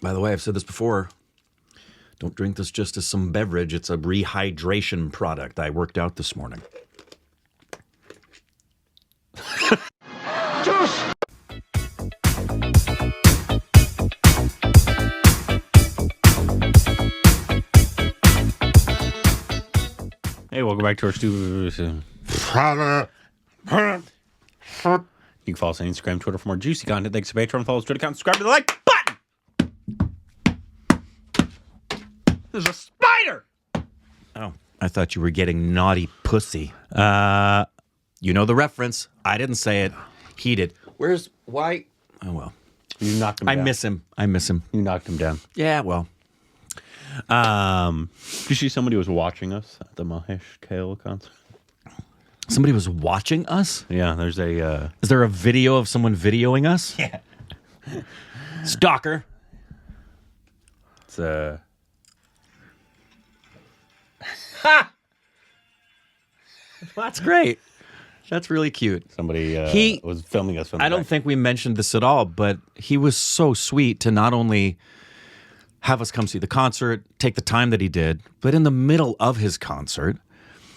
By the way, I've said this before. Don't drink this just as some beverage. It's a rehydration product. I worked out this morning. Juice! Hey, welcome back to our stupid. You can follow us on Instagram, Twitter for more juicy content. Thanks to Patreon. Follow us, Twitter account, subscribe to the like button. There's a spider. Oh, I thought you were getting naughty pussy. You know the reference. I didn't say it. He did. Why? Oh, well. You knocked him down. I miss him. You knocked him down. Yeah, well. Did you see somebody was watching us at the Mahesh Kale concert? Somebody was watching us? Yeah, there's a... Is there a video of someone videoing us? Yeah. Stalker. It's That's great. That's really cute. Somebody He was filming us from the I don't back. think we mentioned this at all, but he was so sweet to not only have us come see the concert, take the time that he did, but in the middle of his concert,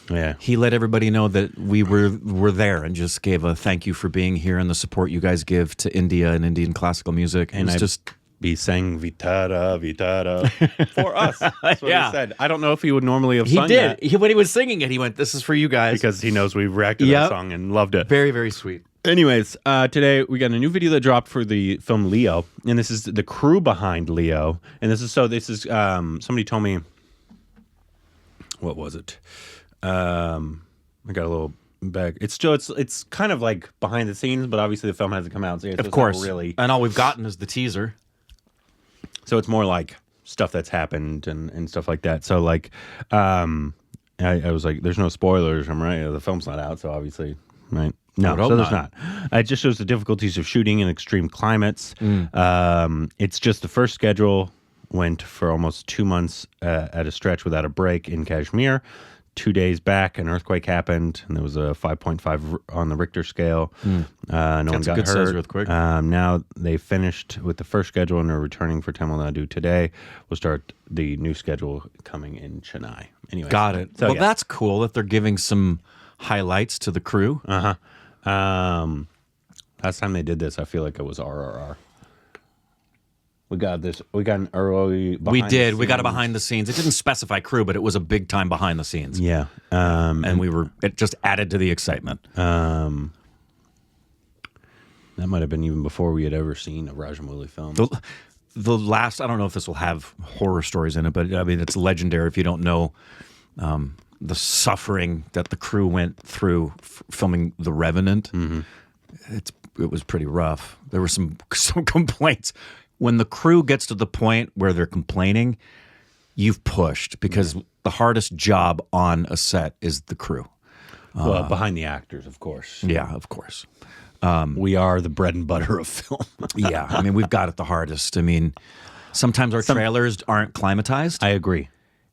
Yeah. he let everybody know that we were there and just gave a thank you for being here and the support you guys give to India and Indian classical music. And it's I just be sang Vitara, Vitara for us. That's what Yeah. he said. I don't know if he would normally have he sung did. that When he was singing it, he went, "This is for you guys." because he knows we reacted to Yep. that song and loved it. Very, very sweet. Anyways, today we got a new video that dropped for the film Leo, and this is the crew behind Leo. And this is somebody told me, what was it? I got a little back. It's kind of like behind the scenes, but obviously the film hasn't come out. So it's Of not course. really. And all we've gotten is the teaser. So it's more like stuff that's happened and stuff like that. So like, I was like, there's no spoilers. I'm right. The film's not out, so obviously, right? No, would hope so there's not. not. It just shows the difficulties of shooting in extreme climates. It's just the first schedule went for almost 2 months at a stretch without a break in Kashmir. 2 days back, an earthquake happened, and there was a 5.5 on the Richter scale. No one That's a got good-sized hurt. earthquake. Now they finished with the first schedule and are returning for Tamil Nadu today. We'll start the new schedule coming in Chennai. Anyway, Got it. So, Well, yeah. that's cool that they're giving some highlights to the crew. Last time they did this, I feel like it was RRR. We got an early. We did. We got a behind the scenes. It didn't specify crew, but it was a big time behind the scenes. Yeah. And it just added to the excitement. That might have been even before we had ever seen a Rajamouli film. The last, I don't know if this will have horror stories in it, but I mean, it's legendary if you don't know the suffering that the crew went through filming The Revenant. Mm-hmm. It was pretty rough. There were some complaints. When the crew gets to the point where they're complaining, you've pushed, because the hardest job on a set is the crew. Well, behind the actors, of course. Yeah, of course. We are the bread and butter of film. Yeah, I mean, we've got it the hardest. I mean, sometimes our trailers aren't climatized, I agree.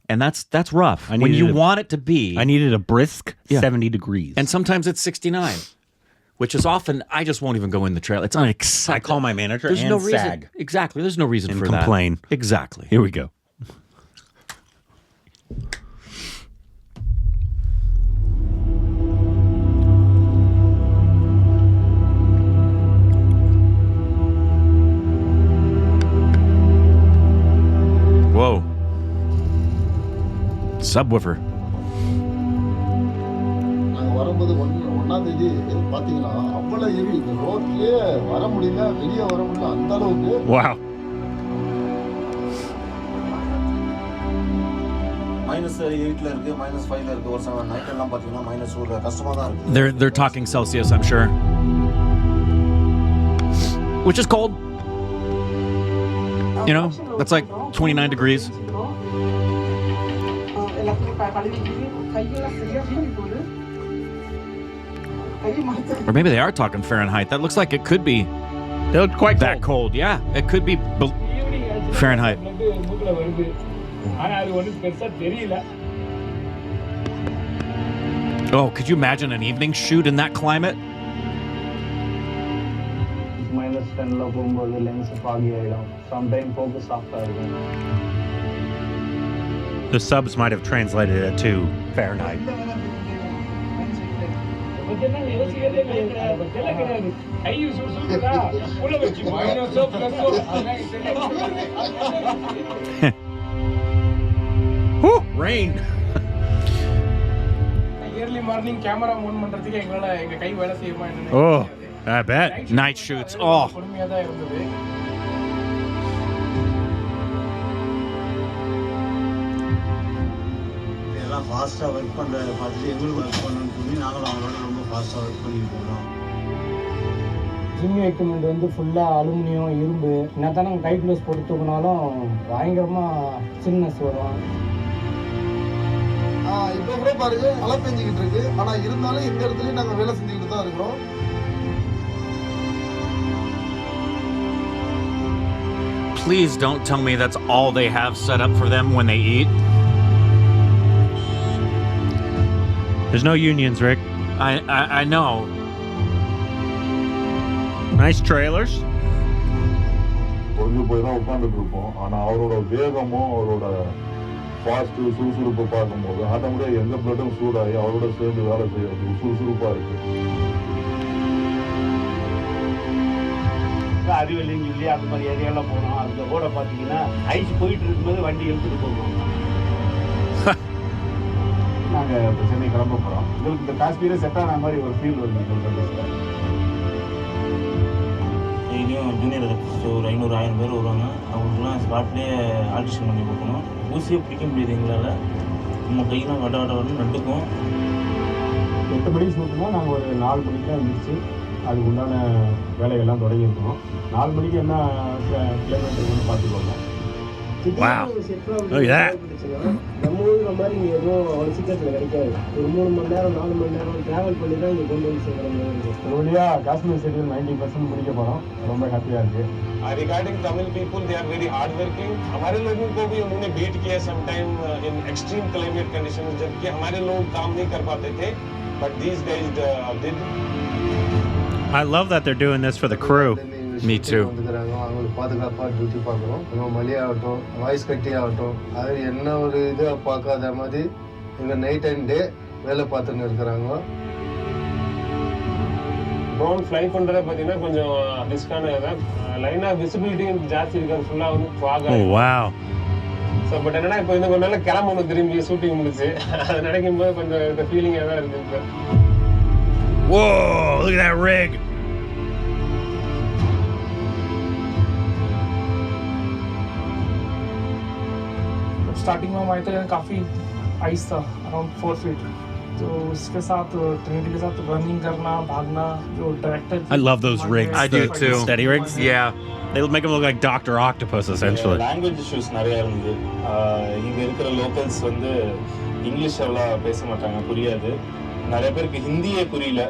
and that's rough. When needed you a- want it to be, I needed a brisk Yeah. 70 degrees. and sometimes it's 69, which is often, I just won't even go in the trailer. It's unacceptable. I call my manager There's and no reason. SAG. Exactly. There's no reason And for complain. that. Exactly. Here we go. Whoa. Subwoofer. நாங்கள் வரும்போது ஒன்றாம் தேதி பார்த்தீங்கன்னா அவ்வளோ எரி இந்த ரோட்லேயே வர முடியல, வெளியே வர முடியல, அந்த அளவுக்கு. Wow. -8 இருக்கு, -5 இருக்கு, ஒரு சில நைட் எல்லாம் பார்த்தீங்கன்னா -2 கஷ்டமாக தான் இருக்கு. They're talking Celsius, I'm sure. Which is cold. You know, that's like 29 degrees. Or maybe they are talking Fahrenheit. That looks like it could be They look quite that cold. Yeah, it could be Fahrenheit. Oh, could you imagine an evening shoot in that climate? மோஷனில் போகும்போது lens foggy ஆகிடும். Sometime focus சாஃப்டாக இருக்கும். The subs might have translated it to Fahrenheit. Rain. Early morning camera on பண்றதுக்கு எங்க கை வேலை செய்யுமா என்னன்னு. Oh, I bet. Night shoots. Oh. பொறுமையா தான் இருந்தது. எல்லாம் ஃபாஸ்ட்டாக ஒர்க் பண்ணுறத பார்த்துட்டு எங்களுக்கு ஒர்க் பண்ணணும்னு சொல்லி நாங்களும் அவங்களோட ரொம்ப ஃபாஸ்ட்டாக ஒர்க் பண்ணிட்டு இருக்கோம். ஜிம்மி எக்யூப்மெண்ட் வந்து ஃபுல்லாக அலுமினியம் இரும்பு. என்ன தான் நாங்கள் கை க்ளோஸ் போட்டு தூக்கினாலும் பயங்கரமாக சில்னஸ் வரும். இப்போ கூட பாருங்க மழை பெஞ்சிக்கிட்டு இருக்கு. ஆனால் இருந்தாலும் எந்த இடத்துலையும் நாங்கள் வேலை செஞ்சுக்கிட்டு தான் இருக்கிறோம். Please don't tell me that's all they have set up for them when they eat. There's no unions, Rick. I know. Nice trailers. கொஞ்சம் போய் தான் உட்காந்துட்டு இருப்போம். ஆனால் அவரோட வேகமும் அவரோட ஃபாஸ்ட்டு சுறுசுறுப்பை பார்க்கும்போது ஆட்டோமேட்டிக்காக எந்த பிளட்டும் சூடாகி அவரோட சேர்ந்து வேலை செய்யறது சுறுசுறுப்பாக இருக்கு. அறிவில்லைன்னு சொல்லி அந்த மாதிரி ஏரியாலாம் போனோம். அந்த ரோட பார்த்தீங்கன்னா ஐஸ் போயிட்டு இருக்கும்போது வண்டி எடுத்துகிட்டு போகணும். நாங்கள் இப்போ சென்னை கிளம்ப போகிறோம். உங்களுக்கு இந்த காஷ்மீரை செட் ஆன மாதிரி ஒரு ஃபீல் வருது. டெய்லியும் ஜூனியர் ஒரு 500-1000 பேர் வருவாங்க. அவங்களுக்குலாம் ஸ்பாட்லேயே ஆடிஷன் பண்ணி கொடுக்கணும். ஊசியை பிடிக்க முடியாது எங்களால். நம்ம கையெல்லாம் வட வரணும் நட்டுக்கும். 8 மணிக்கு ஷூட்டுனா நாங்கள் ஒரு 4 மணிக்கு தான் இருந்துச்சு. அதுக்கு உண்டான வேலைகள்லாம் தொடங்கியிருக்கோம். 4 மணிக்கு என்ன கிலோமீட்டர் பார்த்துக்கோங்க. Wow. Look at that. நம்ம ஊரில் மாதிரி இங்கே எதுவும் அவ்வளோ சீக்கிரத்தில் கிடைக்காது. ஒரு 3 மணி நேரம் 4 மணி நேரம் ட்ராவல் பண்ணி தான் இங்கே கொண்டு வந்து சேர்க்குற மாதிரி இருக்குது. ஒரு வழியாக காஷ்மீர் ஷெட்யூல் 90% முடிக்க போகிறோம். ரொம்ப ஹாப்பியாக இருக்குது. Regarding Tamil people, they are very hardworking. हमारे लोगों को भी उन्होंने बीट किया sometime in extreme climate conditions जबकि हमारे लोग काम नहीं कर पाते थे, but these guys did. I love that they're doing this for the crew. Me too. அவங்களுக்கு பாதுகாப்பாக டியூட்டி பார்க்குறோம். நம்ம மொழி ஆகட்டும், வாய்ஸ் கட்டி ஆகட்டும், அது என்ன ஒரு இதை பார்க்காத மாதிரி இங்கே நைட் அண்ட் டே வேலை பார்த்துன்னு இருக்கிறாங்க. ட்ரோன் ஃப்ளை பண்ணுறத பார்த்தீங்கன்னா கொஞ்சம் ரிஸ்கானது தான். லைனாக விசிபிலிட்டி ஜாஸ்தி இருக்காது. ஃபுல்லாக வந்து fog Oh, wow. So but என்னன்னா இப்போ இந்த கொஞ்ச நாள் கிளம்பணும் திரும்பி ஷூட்டிங் முடிச்சு. அது நினைக்கும் போது கொஞ்சம் இந்த ஃபீலிங்காக தான் இருக்குது இப்போ. Whoa, look at that rig. Starting में हमारे तो काफ़ी आइस था, अराउंड 4 फीट. तो उसके साथ ट्रिनिटी के साथ रनिंग करना, भागना, जो director. I love those rigs. I do too. Steady rigs. Yeah. They make them look like Dr. Octopus essentially. Language issues நிறையா இருந்தது. இங்கே இருக்கிற லோக்கல்ஸ் வந்து இங்கிலீஷ் அவ்வளோ பேச மாட்டாங்க, புரியாது. நிறைய பேருக்கு ஹிந்தியே புரியல.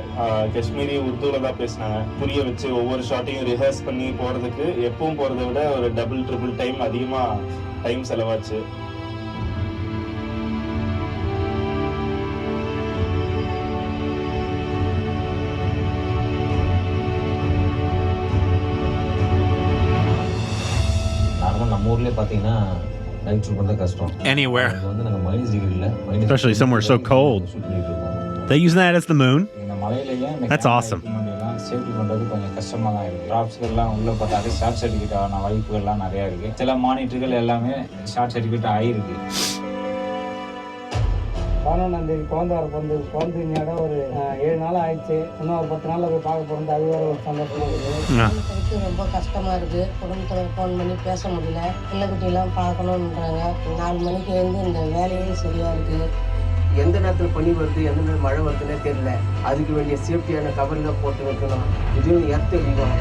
காஷ்மீரி உருதுவில் தான் பேசினாங்க. புரிய வச்சு ஒவ்வொரு ஷாட்டையும் ரிஹர்ஸ் பண்ணி போகிறதுக்கு எப்பவும் போகிறத விட ஒரு டபுள் ட்ரிபிள் டைம் அதிகமாக டைம் செலவாச்சு. நார்மல் நம்ம ஊர்லேயே பார்த்தீங்கன்னா நைட் ஷூட் பண்ணுறது கஷ்டம். Anywhere. வந்து நாங்கள் மைனஸ் டிகிரியில் Especially somewhere so cold. Shoot பண்ணிட்டு இருக்கோம். They use that as the moon. இந்த மலையிலேயே That's awesome. சேஃப்டி பண்ணுறது கொஞ்சம் கஷ்டமாக தான் இருக்குது. ட்ராப்ஸ்கள்லாம் உள்ளே போட்டாலே ஷார்ட் சர்டிஃபிகேட் ஆன வாய்ப்புகள்லாம் நிறையா இருக்குது. சில மானிட்டர்கள் எல்லாமே ஷார்ட் சர்டிஃபிகேட் ஆகிருக்கு. 11ஆம் தேதி குழந்தை இடம் ஒரு 7 நாள் ஆயிடுச்சு. இன்னும் ஒரு 10 நாளில் போய் பார்க்க போகிறது. அது வேறு ஒரு சந்தோஷமாக இருக்குது. ரொம்ப கஷ்டமாக இருக்குது. குடும்பத்தில் ஃபோன் பண்ணி பேச முடியல. பிள்ளைக்குட்டிலாம் பார்க்கணுன்றாங்க. 4 மணிக்கு எழுந்து இந்த வேலையே சரியாக இருக்குது. எந்த நேரத்தில் பனி வருது, எந்த நேரம் மழை வருதுன்னே தெரியல. அதுக்கு வேண்டிய சேஃப்டியான கவரிங்க போட்டு வைக்கணும். இதுவும் ஏற்றடிக்கும்.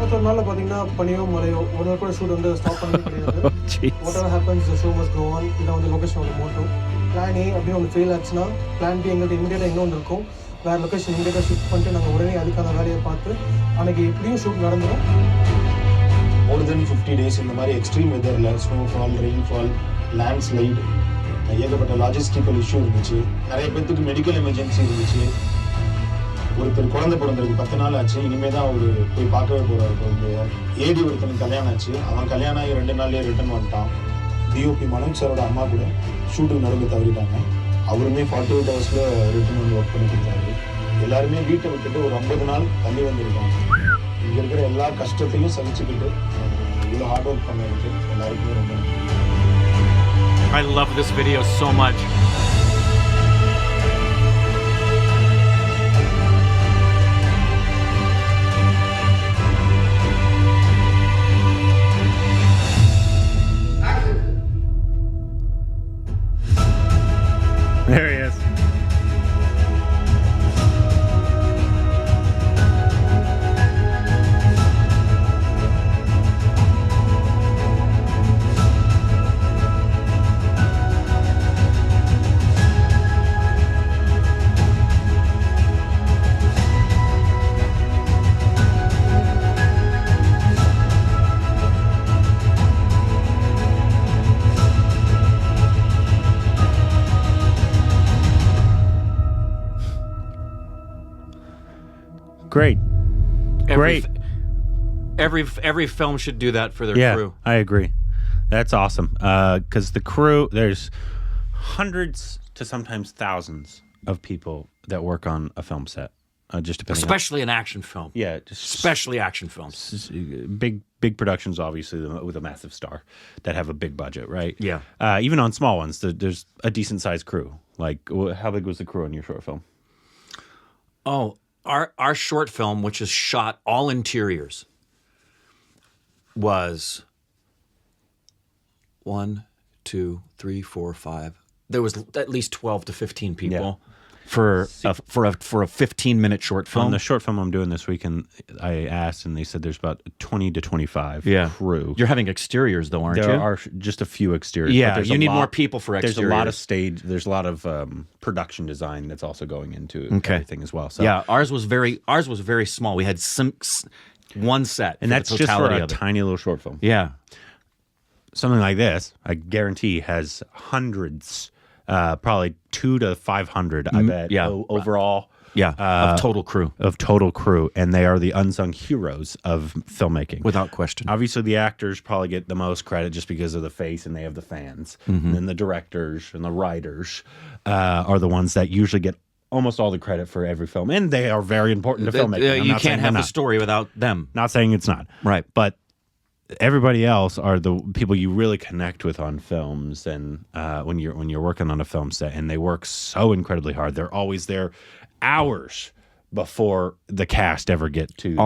ஒரு நாளில் பார்த்தீங்கன்னா பனியோ மழையோ ஒரு நாள் கூட ஷூட் வந்து ஸ்டாப் பண்ணவே கிடையாது. Whatever happens the show must go on. இதான் வந்து லொகேஷனோட மோட்டோ. பிளான் ஏ அப்படின்னு ஒன்று ஃபெயில் ஆச்சுன்னா பிளான் பி எங்கள்கிட்ட இமீடியட்டாக இன்னொன்று இருக்கும். வேறு லொகேஷன் இமீடியட்டாக ஷிஃப்ட் பண்ணிட்டு நாங்கள் உடனே அதுக்கான வேலையை பார்த்து அன்றைக்கி எப்படியும் ஷூட் நடந்துடும். மோர் தென் 50 days இந்த மாதிரி எக்ஸ்ட்ரீம் வெதரில் ஸ்னோஃபால், ரெயின்ஃபால், லேண்ட்ஸ்லைடு, ஏகப்பட்ட லாஜிஸ்டிக்கல் இஷ்யூ இருந்துச்சு. நிறைய பேர்த்துக்கு மெடிக்கல் எமர்ஜென்சி இருந்துச்சு. ஒருத்தர் குழந்தை பிறந்ததுக்கு 10 நாள் ஆச்சு, இனிமே தான் அவரு போய் பார்க்கவே போறாரு குழந்தைய. ஏடி ஒருத்தனுக்கு கல்யாணம் ஆச்சு, அவன் கல்யாணம் ஆகி 2 நாள்லயே ரிட்டர்ன் வந்துட்டான். டிஓபி மனோஜ் சாரோட அம்மா கூட ஷூட்டுக்கு நடுவில் தவறிட்டாங்க. அவருமே 48 ஹவர்ஸ்ல ரிட்டர்ன் வந்து ஒர்க் பண்ணி கொடுத்தாரு. எல்லாருமே வீட்டை விட்டுட்டு ஒரு 50 நாள் தள்ளி வந்திருக்காங்க. இங்க இருக்கிற எல்லா கஷ்டத்தையும் சகிச்சுக்கிட்டு இவ்வளோ ஹார்ட் ஒர்க் பண்ணதுக்கு எல்லாருக்குமே ரொம்ப நன்றி. I love this video so much. There he is. Great. Great. Every film should do that for their crew. I agree. That's awesome. Because the crew, there's hundreds to sometimes thousands of people that work on a film set. Just depending Especially an action film. Yeah. Especially action films. Big productions, obviously, with a massive star that have a big budget, right? Yeah. Even on small ones, there's a decent-sized crew. Like, how big was the crew on your short film? Oh, our short film, which is shot all interiors, was 1, 2, 3, 4, 5. There was at least 12 to 15 people for a 15-minute short film. On the short film I'm doing this weekend, I asked, and they said there's about 20 to 25 crew. You're having exteriors, though, aren't you? There are just a few exteriors. Yeah, you need more people for exteriors. There's a lot of stage. There's a lot of production design that's also going into everything as well. So yeah, ours was very small. We had one set, and that's just for a tiny little short film. Yeah, something like this, I guarantee, has hundreds. Probably 200 to 500, I bet. Overall. Of total crew. And they are the unsung heroes of filmmaking. Without question. Obviously, the actors probably get the most credit just because of the face and they have the fans. And then the directors and the writers are the ones that usually get almost all the credit for every film. And they are very important to filmmaking. You can't have a story without them. Not saying it's not. Right. But everybody else are the people you really connect with on films, and when you're working on a film set, and they work so incredibly hard. They're always there hours before the cast ever get to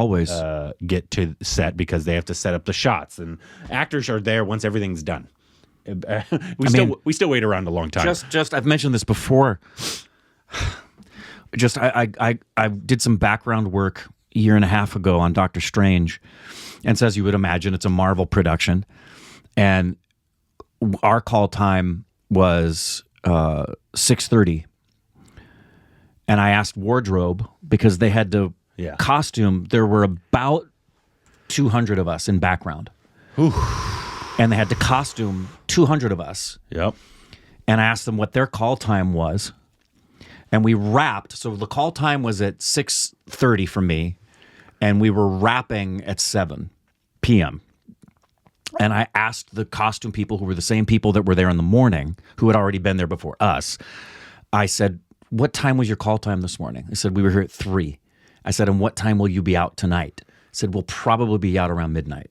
set, because they have to set up the shots, and actors are there once everything's done. We still wait around a long time. Just I've mentioned this before. Just I did some background work a year and a half ago on Doctor Strange. And so, as you would imagine, it's a Marvel production. And our call time was 6:30. And I asked wardrobe, because they had to costume. There were about 200 of us in background. And they had to costume 200 of us. Yep. And I asked them what their call time was. And we wrapped. So the call time was at 6:30 for me. And we were wrapping at 7 p.m. And I asked the costume people, who were the same people that were there in the morning, who had already been there before us. I said, what time was your call time this morning? They said, we were here at 3. I said, and what time will you be out tonight? I said, we'll probably be out around midnight.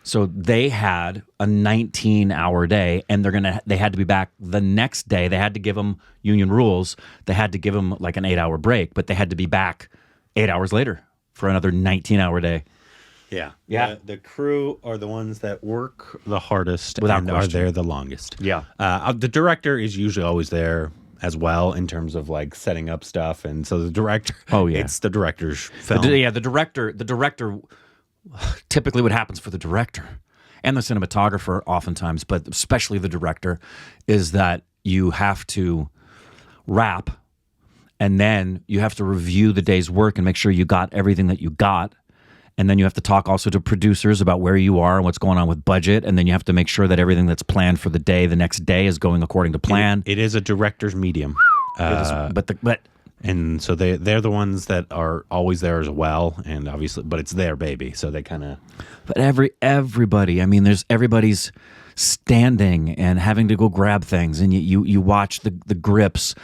So they had a 19-hour day, and they had to be back the next day. They had to give them union rules. They had to give them like an 8-hour break, but they had to be back 8 hours later for another 19-hour day. Yeah. The crew are the ones that work the hardest and are there the longest. Yeah. The director is usually always there as well, in terms of like setting up stuff, and so the director. Oh yeah, it's the director's film. The director. Typically, what happens for the director and the cinematographer, oftentimes, but especially the director, is that you have to wrap, and then you have to review the day's work and make sure you got everything that you got. And then you have to talk also to producers about where you are and what's going on with budget. And then you have to make sure that everything that's planned for the day, the next day, is going according to plan. It is a director's medium. But And so they're the ones that are always there as well, and obviously, but it's their baby, so they kind of. But everybody, I mean, everybody's standing and having to go grab things, and you watch the grips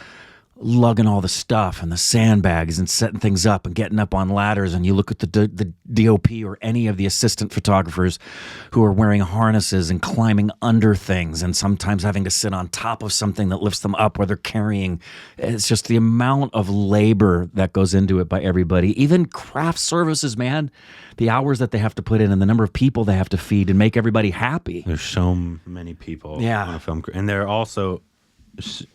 lugging all the stuff and the sandbags and setting things up and getting up on ladders, and you look at the DOP or any of the assistant photographers who are wearing harnesses and climbing under things and sometimes having to sit on top of something that lifts them up where they're carrying. It's just the amount of labor that goes into it by everybody. Even craft services, man, the hours that they have to put in and the number of people they have to feed and make everybody happy. There's so many people on a film crew, and they're also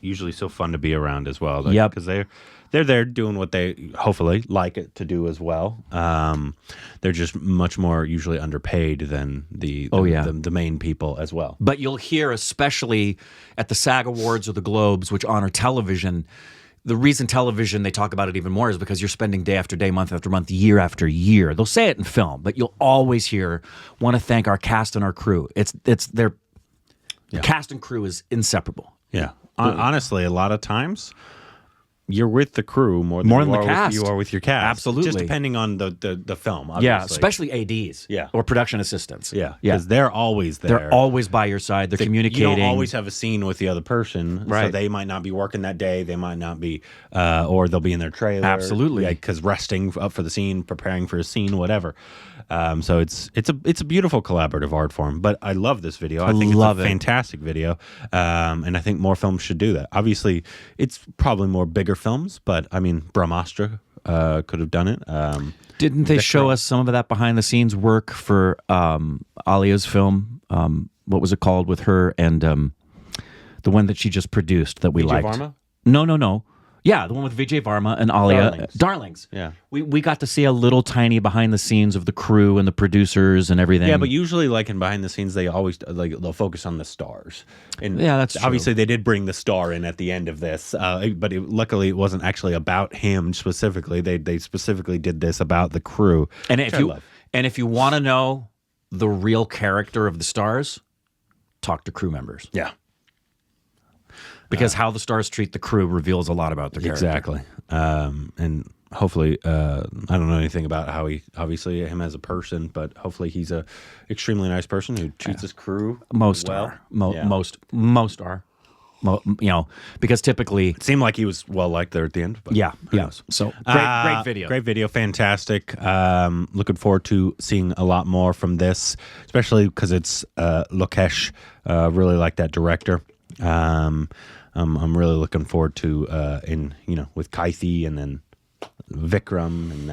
usually so fun to be around as well. Yep. Because they're there doing what they hopefully like it to do as well. They're just much more usually underpaid than the main people as well. But you'll hear, especially at the SAG Awards or the Globes, which honor television, the reason television, they talk about it even more, is because you're spending day after day, month after month, year after year. They'll say it in film, but you'll always hear, want to thank our cast and our crew. The cast and crew is inseparable. Yeah. Honestly, a lot of times you're with the crew more than the cast. You are with your cast. Absolutely. Just depending on the film, obviously. Yeah, especially ADs or production assistants. Yeah, because they're always there. They're always by your side. They're communicating. You don't always have a scene with the other person. Right. So they might not be working that day. They might not be, or they'll be in their trailer. Absolutely. Because resting up for the scene, preparing for a scene, whatever. So it's a beautiful collaborative art form. But I love this video. I think it's a fantastic video. And I think more films should do that. Obviously, it's probably more bigger films, but I mean, Brahmastra could have done it. Didn't they show us some of that behind the scenes work for Alia's film? What was it called with her and the one that she just produced that we Vijay liked? Varma? No. Yeah, the one with Vijay Varma and Alia. Darlings. Yeah. We got to see a little tiny behind the scenes of the crew and the producers and everything. Yeah, but usually, like in behind the scenes, they always they'll focus on the stars. And yeah, that's true. Obviously, they did bring the star in at the end of this, but luckily, it wasn't actually about him specifically. They specifically did this about the crew. And if you want to know the real character of the stars, talk to crew members. Yeah. Because how the stars treat the crew reveals a lot about the character. Exactly. And hopefully, I don't know anything about how him as a person, but hopefully he's a extremely nice person who treats his crew most well. are. Most are. Because typically... It seemed like he was well-liked there at the end. But yeah. So, great video. Great video. Fantastic. Looking forward to seeing a lot more from this, especially because it's Lokesh. Really like that director. I'm really looking forward to with Kaithi and then Vikram and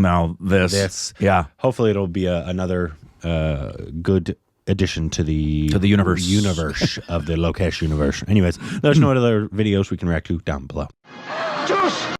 now this. Yeah. Hopefully it'll be another good addition to the universe of the Lokesh universe. Anyways, let us know what other videos we can react to down below. Juice!